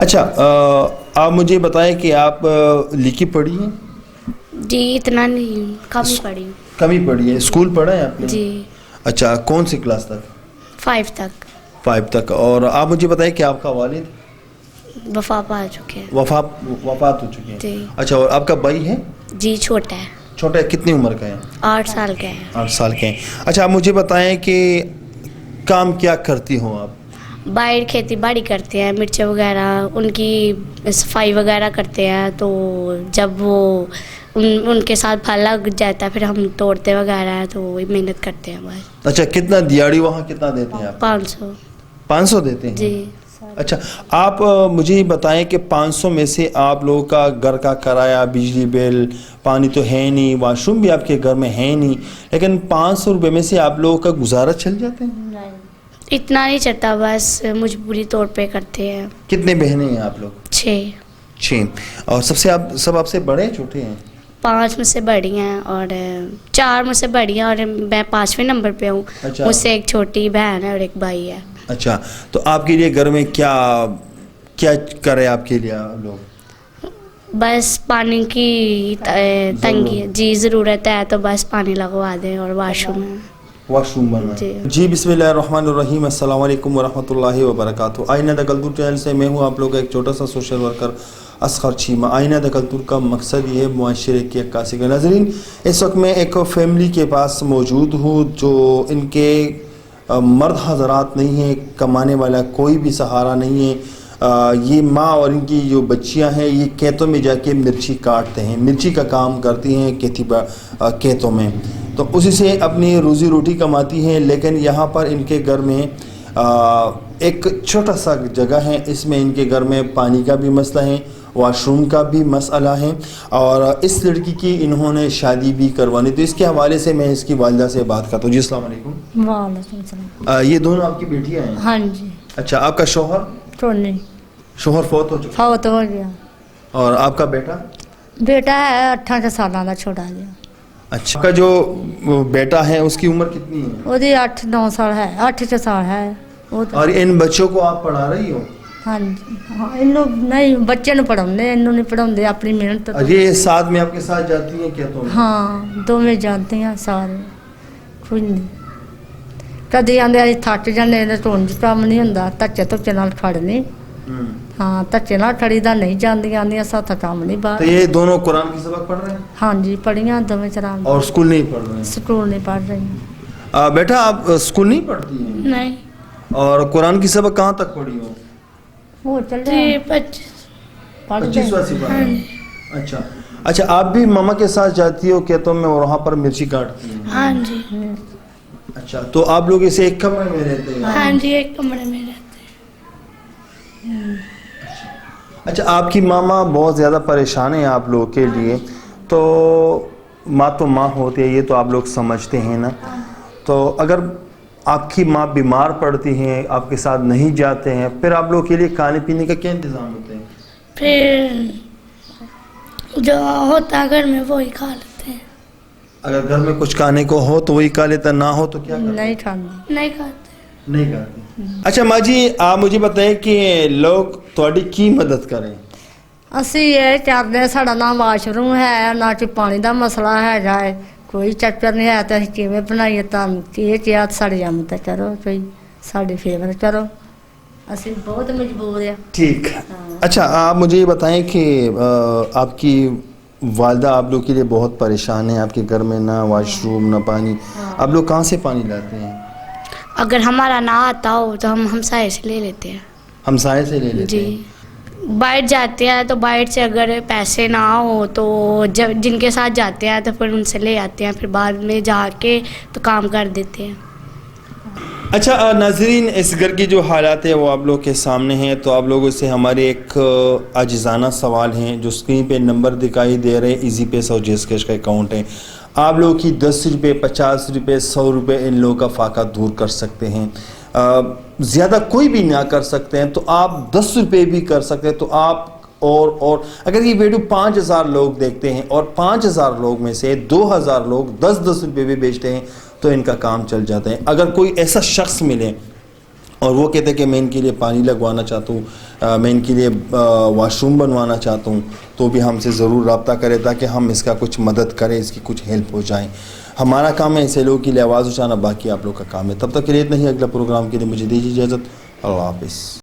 اچھا آپ مجھے بتائیں کہ آپ لکھی پڑھی ہیں؟ جی اتنا نہیں، کم ہی پڑھی ہوں۔ کم ہی پڑھی ہے، اسکول پڑھا ہے آپ نے؟ جی اچھا، کون سی کلاس تک؟ 5 تک۔ 5 تک۔ اور آپ مجھے بتائیں کہ آپ کا والد وفا پا چکے ہیں۔ وفات ہو چکے ہیں؟ جی اچھا، اور آپ کا بھائی ہے؟ جی چھوٹا ہے، چھوٹا ہے، کتنی عمر کا ہے؟ 8 سال کا ہے۔ 8 سال کے ہیں۔ اچھا، آپ مجھے بتائیں کہ کام کیا کرتی ہوں آپ؟ باہر کھیتی باڑی کرتے ہیں، مرچیں وغیرہ ان کی صفائی وغیرہ کرتے ہیں، تو جب وہ ان کے ساتھ پھل لگ جاتا ہے پھر ہم توڑتے وغیرہ ہیں، تو وہی محنت کرتے ہیں بس۔ اچھا، کتنا دیہڑی وہاں کتنا دیتے ہیں آپ؟ 500۔ 500 دیتے ہیں؟ جی اچھا، آپ مجھے یہ بتائیں کہ 500 میں سے آپ لوگوں کا گھر کا کرایہ، بجلی بل، پانی تو ہے نہیں، واش روم بھی آپ کے گھر میں ہے نہیں، لیکن 500 روپے میں سے آپ لوگوں کا گزارا چل جاتا ہے؟ اتنا نہیں چلتا، بس مجبوری طور پہ کرتے ہیں۔ کتنے بہنیں ہیں آپ لوگ؟ 6۔ 6۔ اور سب آپ سے بڑے ہیں چھوٹے ہیں؟ 5 مجھ سے بڑی ہیں اور 4 مجھ سے بڑی ہیں، اور میں 5ویں نمبر پہ ہوں۔ اچھا۔ مجھ سے ایک چھوٹی بہن ہے اور ایک بھائی ہے۔ اچھا، تو آپ کے لیے گھر میں کیا کرے آپ کے لیے لوگ؟ بس پانی کی تنگی، جی ضرورت ہے تو بس پانی لگوا دیں، اور واش روم ہے۔ واش روم بنا ہے۔ جی بسم اللہ الرحمن الرحیم، السلام علیکم ورحمۃ اللہ وبرکاتہ۔ آئینہ دا کلتور چینل سے میں ہوں آپ لوگ کا ایک چھوٹا سا سوشل ورکر اصغر چیمہ۔ آئینہ دا کلتور کا مقصد یہ ہے معاشرے کی عکاسی کا۔ ناظرین، اس وقت میں ایک فیملی کے پاس موجود ہوں جو ان کے مرد حضرات نہیں ہیں، کمانے والا کوئی بھی سہارا نہیں ہے۔ یہ ماں اور ان کی جو بچیاں ہیں یہ کھیتوں میں جا کے مرچی کاٹتے ہیں، مرچی کا کام کرتی ہیں کھیتوں میں، تو اسی سے اپنی روزی روٹی کماتی ہیں۔ لیکن یہاں پر ان کے گھر میں ایک چھوٹا سا جگہ ہے، اس میں ان کے گھر میں پانی کا بھی مسئلہ ہے، واش روم کا بھی مسئلہ ہے، اور اس لڑکی کی انہوں نے شادی بھی کروانی، تو اس کے حوالے سے میں اس کی والدہ سے بات کرتا ہوں۔ جی السلام علیکم۔ وعلیکم السلام۔ یہ دونوں آپ کی بیٹیاں ہیں؟ ہاں جی۔ اچھا، آپ کا شوہر؟ ٹونی شوہر فوت ہو چکا؟ فوت ہو گیا۔ اور آپ کا بیٹا؟ بیٹا ہے 18 سالوں کا، چھوٹا جہا۔ اچھا، آپ کا جو بیٹا ہے اس کی عمر کتنی ہے؟ وہ 8-9 سال ہے، 8 سال ہے وہ۔ اور ان بچوں کو آپ پڑھا رہی ہو؟ ہاں جی، ہاں، نہیں بچے نو پڑھاؤندے، انہوں نہیں پڑھاؤندے، اپنی محنت۔ اور یہ ساتھ میں آپ کے ساتھ جاتی ہیں کیا تم؟ ہاں، دونوں جانتے ہیں سارے، کچھ نہیں۔ کدی آدھے ابھی تھک جانے، ٹون چ کام نہیں ہوتا، دھچے دھچے نال کھڑنے۔ ہاں، دھچے نال کھڑی دا نہیں جاندی، آدھی ساتھ کام نہیں باہر۔ تو یہ دونوں قرآن کی سبق پڑھ رہے ہیں؟ ہاں جی، پڑھیاں دونوں چران۔ اور اسکول نہیں پڑھ رہے ہیں؟ سکول نہیں پڑھ رہی۔ بیٹا آپ اسکول نہیں پڑھتی ہیں؟ نہیں اور قرآن کی سبق کہاں تک پڑھی ہو؟ وہ چل جی رہا 25۔ 25 سے پڑھا؟ اچھا اچھا، آپ بھی ماما کے ساتھ جاتی ہو کھیتوں میں اور وہاں پر مرچی کاٹتی ہیں؟ ہاں جی۔ اچھا، تو آپ لوگ اسے ایک کمرے میں رہتے ہیں؟ ہاں جی، ایک کمرے میں رہتے ہیں۔ اچھا، آپ کی ماما بہت زیادہ پریشان ہیں آپ لوگوں کے لیے، تو ماں ہوتی ہے، یہ تو آپ لوگ سمجھتے ہیں نا، تو اگر آپ کی ماں بیمار پڑتی ہیں، آپ کے ساتھ نہیں جاتے ہیں، پھر آپ لوگوں کے لیے کھانے پینے کا کیا انتظام ہوتے ہیں؟ پھر جو ہوتا ہے گھر میں وہی کھا لیتے ہیں۔ اگر گھر میں کچھ کھانے کو ہو تو وہی کھا لیتا، نہ ہو تو کیا کرتے؟ نہیں کھانا، نہیں کھاتے۔ نہیں کھاتے۔ اچھا ماں جی، آپ مجھے بتائیں کہ لوگ تھوڑی کی مدد کریں؟ اسی یہ چاہتے ہیں، ساڑا نہ واش روم ہے، نہ کوئی پانی دا مسئلہ ہے جائے، کوئی چکر نہیں ہے، تو اسی کیویں بنائیے، یہ چاہ ساڑی آمد کرو، کوئی ساڑی فیور کرو، اسی بہت مجبور ہیں۔ ٹھیک۔ اچھا، آپ مجھے یہ بتائیں کہ آپ کی والدہ آپ لوگ کے لیے بہت پریشان ہیں، آپ کے گھر میں نہ واش روم نہ پانی، آپ لوگ کہاں سے پانی لاتے ہیں؟ اگر ہمارا نہ آتا ہو تو ہم ہمسائے سے لے لیتے ہیں۔ ہمسائے سے لے لیتے جی، ہیں؟ باہر جاتے ہیں تو باہر سے اگر پیسے نہ ہو تو جن کے ساتھ جاتے ہیں تو پھر ان سے لے آتے ہیں، پھر بعد میں جا کے تو کام کر دیتے ہیں۔ اچھا ناظرین، اس گھر کی جو حالات ہے وہ آپ لوگ کے سامنے ہیں، تو آپ لوگوں سے ہمارے ایک عاجزانہ سوال ہیں، جو اسکرین پہ نمبر دکھائی دے رہے، ایزی پیسہ اور جیس کیش کا اکاؤنٹ ہے، آپ لوگوں کی 10 روپے 50 روپے 100 روپے ان لوگوں کا فاقہ دور کر سکتے ہیں۔ زیادہ کوئی بھی نہ کر سکتے ہیں تو آپ 10 روپے بھی کر سکتے ہیں، تو آپ اور اگر یہ ویڈیو 5000 لوگ دیکھتے ہیں اور 5000 لوگ میں سے 2000 لوگ 10 روپے بھی بیچتے ہیں تو ان کا کام چل جاتا ہے۔ اگر کوئی ایسا شخص ملے اور وہ کہتے ہیں کہ میں ان کے لیے پانی لگوانا چاہتا ہوں، میں ان کے لیے واش روم بنوانا چاہتا ہوں، تو بھی ہم سے ضرور رابطہ کرے تاکہ ہم اس کا کچھ مدد کریں، اس کی کچھ ہیلپ ہو جائیں. ہمارا کام ہے ایسے لوگوں کے لیے آواز اٹھانا، باقی آپ لوگ کا کام ہے. تب تک کے لیے اتنا ہی. اگلا پروگرام کے لیے مجھے دیجیے اجازت. اللہ حافظ.